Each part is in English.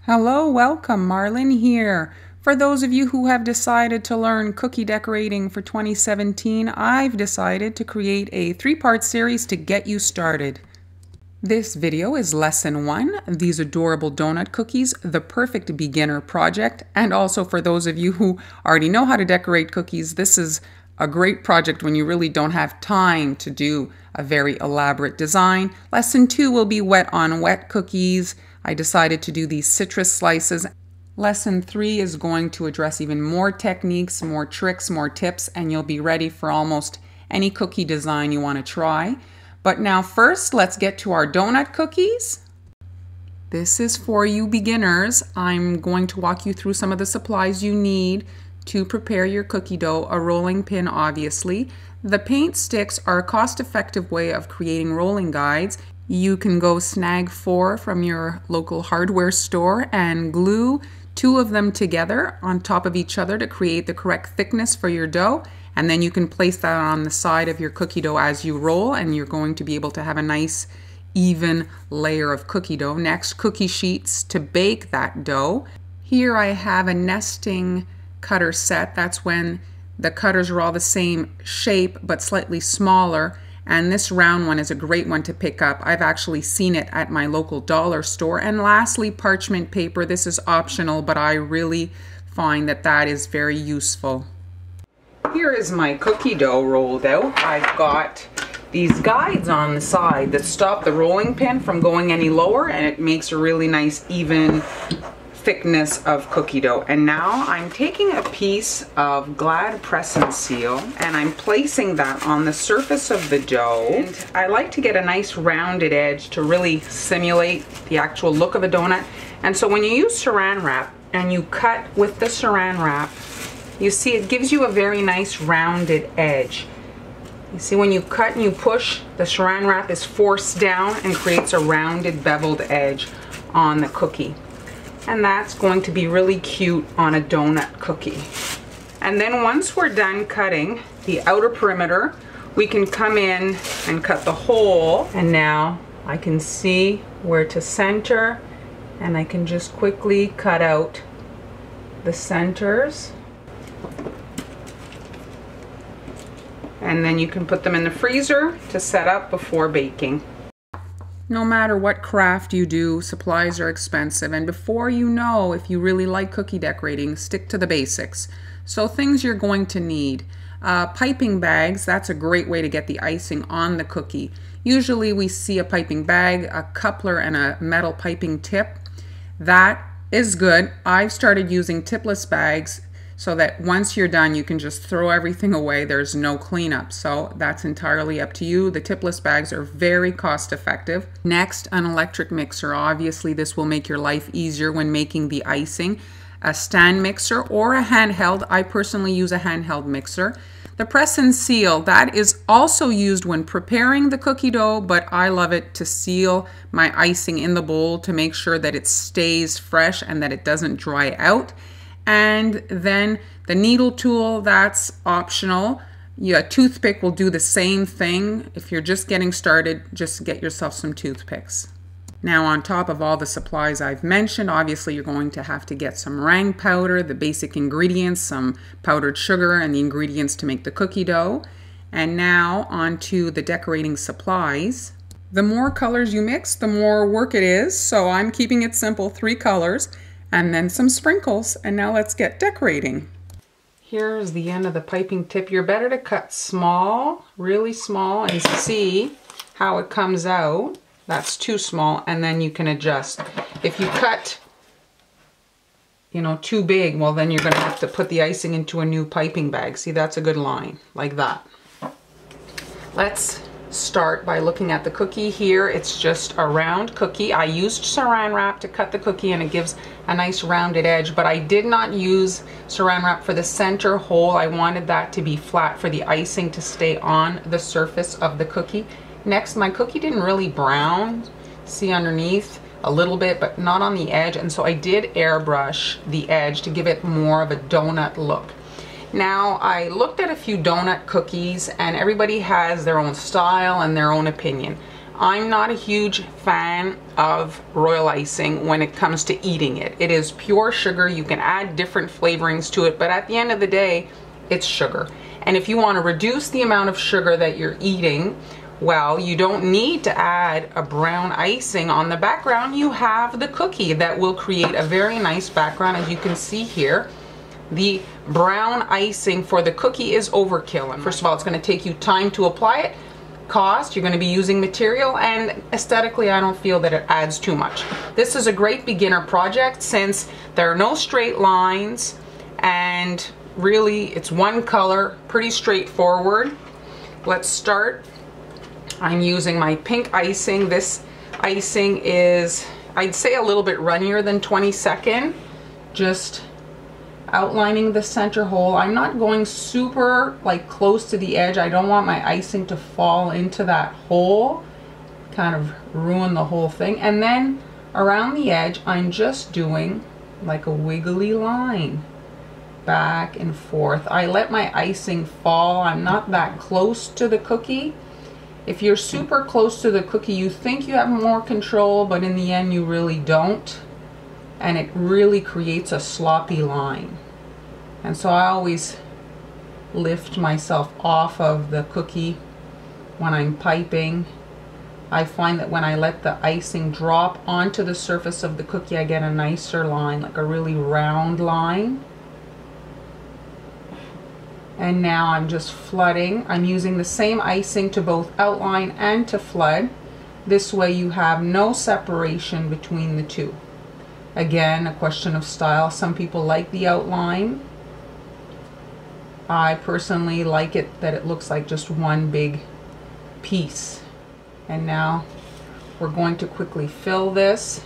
Hello, welcome, Marlon here. For those of you who have decided to learn cookie decorating for 2017, I've decided to create a three-part series to get you started. This video is lesson 1, these adorable donut cookies, the perfect beginner project, and also for those of you who already know how to decorate cookies, this is a great project when you really don't have time to do a very elaborate design. Lesson 2 will be wet on wet cookies. I decided to do these citrus slices. Lesson 3 is going to address even more techniques, more tricks, more tips, and you'll be ready for almost any cookie design you want to try. But now first, let's get to our donut cookies. This is for you beginners. I'm going to walk you through some of the supplies you need to prepare your cookie dough. A rolling pin, obviously. The paint sticks are a cost-effective way of creating rolling guides. You can go snag 4 from your local hardware store and glue 2 of them together on top of each other to create the correct thickness for your dough. And then you can place that on the side of your cookie dough as you roll, and you're going to be able to have a nice even layer of cookie dough. Next, cookie sheets to bake that dough. Here I have a nesting cutter set. That's when the cutters are all the same shape but slightly smaller. And this round one is a great one to pick up. I've actually seen it at my local dollar store. And lastly, parchment paper. This is optional, but I really find that that is very useful. Here is my cookie dough rolled out. I've got these guides on the side that stop the rolling pin from going any lower, and it makes a really nice even thickness of cookie dough. And now I'm taking a piece of Glad press and seal and I'm placing that on the surface of the dough. And I like to get a nice rounded edge to really simulate the actual look of a donut. And so when you use saran wrap and you cut with the saran wrap, you see it gives you a very nice rounded edge. You see when you cut and you push, the saran wrap is forced down and creates a rounded beveled edge on the cookie. And that's going to be really cute on a donut cookie. And then once we're done cutting the outer perimeter, we can come in and cut the hole. And now I can see where to center, and I can just quickly cut out the centers. And then you can put them in the freezer to set up before baking. No matter what craft you do, supplies are expensive, and before you know if you really like cookie decorating, stick to the basics. So things you're going to need. Piping bags, that's a great way to get the icing on the cookie. Usually we see a piping bag, a coupler, and a metal piping tip. That is good. I've started using tipless bags so that once you're done, you can just throw everything away. There's no cleanup. So that's entirely up to you. The tipless bags are very cost effective. Next, an electric mixer. Obviously, this will make your life easier when making the icing. A stand mixer or a handheld. I personally use a handheld mixer. The press and seal, that is also used when preparing the cookie dough, but I love it to seal my icing in the bowl to make sure that it stays fresh and that it doesn't dry out. And then the needle tool, that's optional. A toothpick will do the same thing. If you're just getting started, just get yourself some toothpicks. Now on top of all the supplies I've mentioned, obviously you're going to have to get some meringue powder, the basic ingredients, some powdered sugar, and the ingredients to make the cookie dough. And now on to the decorating supplies. The more colors you mix, the more work it is. So I'm keeping it simple, 3 colors. And then some sprinkles, and now let's get decorating. Here's the end of the piping tip. You're better to cut small, really small, and see how it comes out. That's too small, and then you can adjust. If you cut, too big, well then you're gonna have to put the icing into a new piping bag. See, that's a good line, like that. Let's start by looking at the cookie here. It's just a round cookie. I used saran wrap to cut the cookie and it gives a nice rounded edge, but I did not use saran wrap for the center hole. I wanted that to be flat for the icing to stay on the surface of the cookie. Next, my cookie didn't really brown. See underneath a little bit, but not on the edge, and so I did airbrush the edge to give it more of a donut look. Now, I looked at a few donut cookies and everybody has their own style and their own opinion. I'm not a huge fan of royal icing when it comes to eating it. It is pure sugar. You can add different flavorings to it, but at the end of the day, it's sugar. And if you want to reduce the amount of sugar that you're eating, well, you don't need to add a brown icing on the background. You have the cookie that will create a very nice background. As you can see here, the brown icing for the cookie is overkill. And first of all, it's going to take you time to apply it. Cost, you're going to be using material, and aesthetically I don't feel that it adds too much. This is a great beginner project since there are no straight lines and really it's one color, pretty straightforward. Let's start. I'm using my pink icing. This icing is, I'd say, a little bit runnier than 22nd. Just outlining the center hole. I'm not going super like close to the edge. I don't want my icing to fall into that hole, kind of ruin the whole thing. And then around the edge, I'm just doing like a wiggly line back and forth. I let my icing fall. I'm not that close to the cookie. If you're super close to the cookie, you think you have more control, but in the end you really don't. And it really creates a sloppy line. And so I always lift myself off of the cookie when I'm piping. I find that when I let the icing drop onto the surface of the cookie, I get a nicer line, like a really round line. And now I'm just flooding. I'm using the same icing to both outline and to flood. This way you have no separation between the two. Again, a question of style. Some people like the outline. I personally like it that it looks like just one big piece. And now we're going to quickly fill this.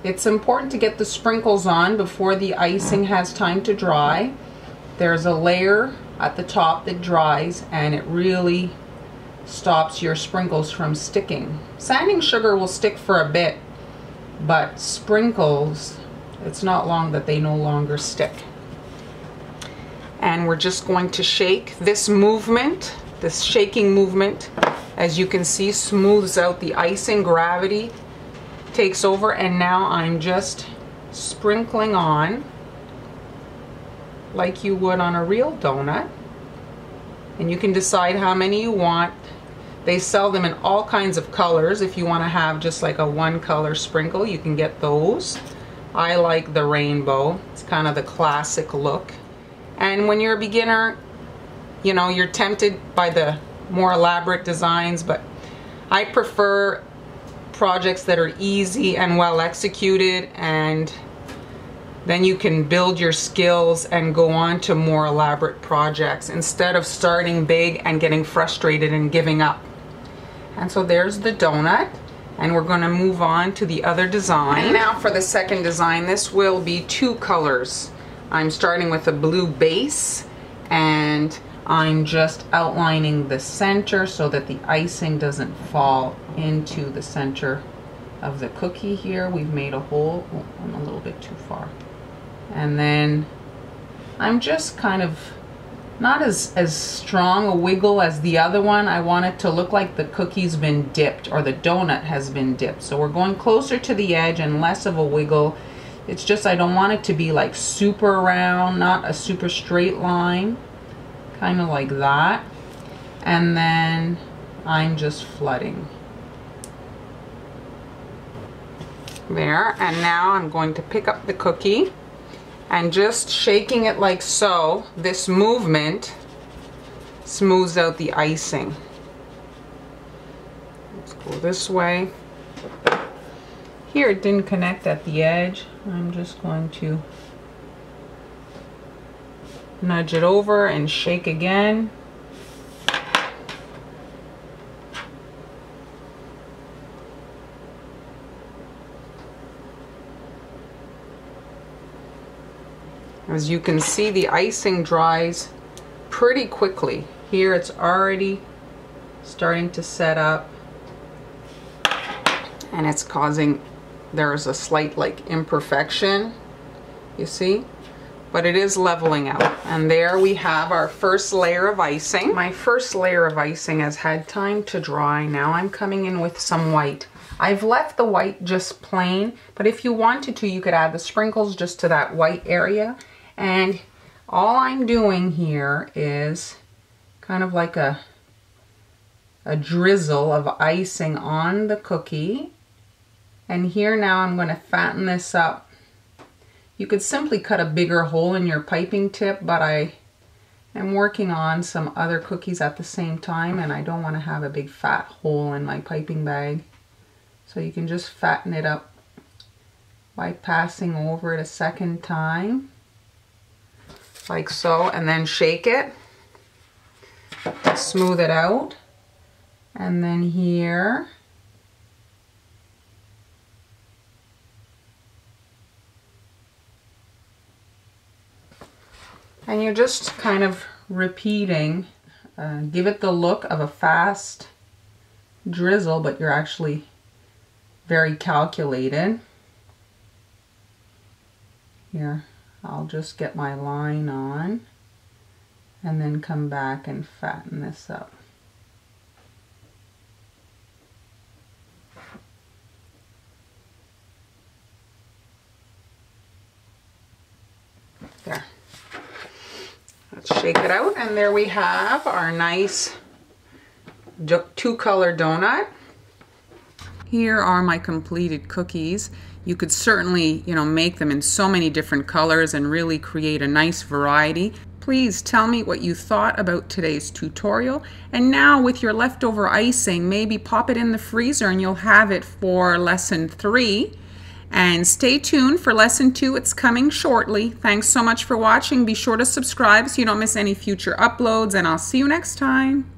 It's important to get the sprinkles on before the icing has time to dry. There's a layer at the top that dries and it really stops your sprinkles from sticking. Sanding sugar will stick for a bit, but sprinkles, it's not long that they no longer stick. And we're just going to shake. This movement, this shaking movement, as you can see, smooths out the icing. Gravity takes over, and now I'm just sprinkling on like you would on a real donut. And you can decide how many you want. They sell them in all kinds of colors. If you want to have just like a one color sprinkle, you can get those. I like the rainbow. It's kind of the classic look. And when you're a beginner, you know, you're tempted by the more elaborate designs, but I prefer projects that are easy and well executed, and then you can build your skills and go on to more elaborate projects instead of starting big and getting frustrated and giving up. And so there's the donut, and we're going to move on to the other design. And now for the second design. This will be two colors. I'm starting with a blue base, and I'm just outlining the center so that the icing doesn't fall into the center of the cookie here. We've made a hole. Oh, I'm a little bit too far. And then I'm just kind of not as strong a wiggle as the other one. I want it to look like the cookie's been dipped, or the donut has been dipped. So we're going closer to the edge and less of a wiggle. It's just I don't want it to be like super round, not a super straight line. Kind of like that. And then I'm just flooding. There. And now I'm going to pick up the cookie and just shaking it like so. This movement smooths out the icing. Let's go this way. Here it didn't connect at the edge. I'm just going to nudge it over and shake again. As you can see, the icing dries pretty quickly. Here it's already starting to set up, and it's causing, there's a slight like imperfection, you see? but it is leveling out. And there we have our first layer of icing. My first layer of icing has had time to dry. Now I'm coming in with some white. I've left the white just plain, but if you wanted to, you could add the sprinkles just to that white area. And all I'm doing here is kind of like a drizzle of icing on the cookie. And here now I'm going to fatten this up. You could simply cut a bigger hole in your piping tip, but I am working on some other cookies at the same time, and I don't want to have a big fat hole in my piping bag. So you can just fatten it up by passing over it a second time, like so, and then shake it, smooth it out, and then here, and you're just kind of repeating, give it the look of a fast drizzle, but you're actually very calculated. Here, I'll just get my line on and then come back and fatten this up. There. Let's shake it out, and there we have our nice two-color donut. Here are my completed cookies. You could certainly, make them in so many different colors and really create a nice variety. Please tell me what you thought about today's tutorial. And now with your leftover icing, maybe pop it in the freezer and you'll have it for lesson 3. And stay tuned for lesson 2. It's coming shortly. Thanks so much for watching. Be sure to subscribe so you don't miss any future uploads, and I'll see you next time.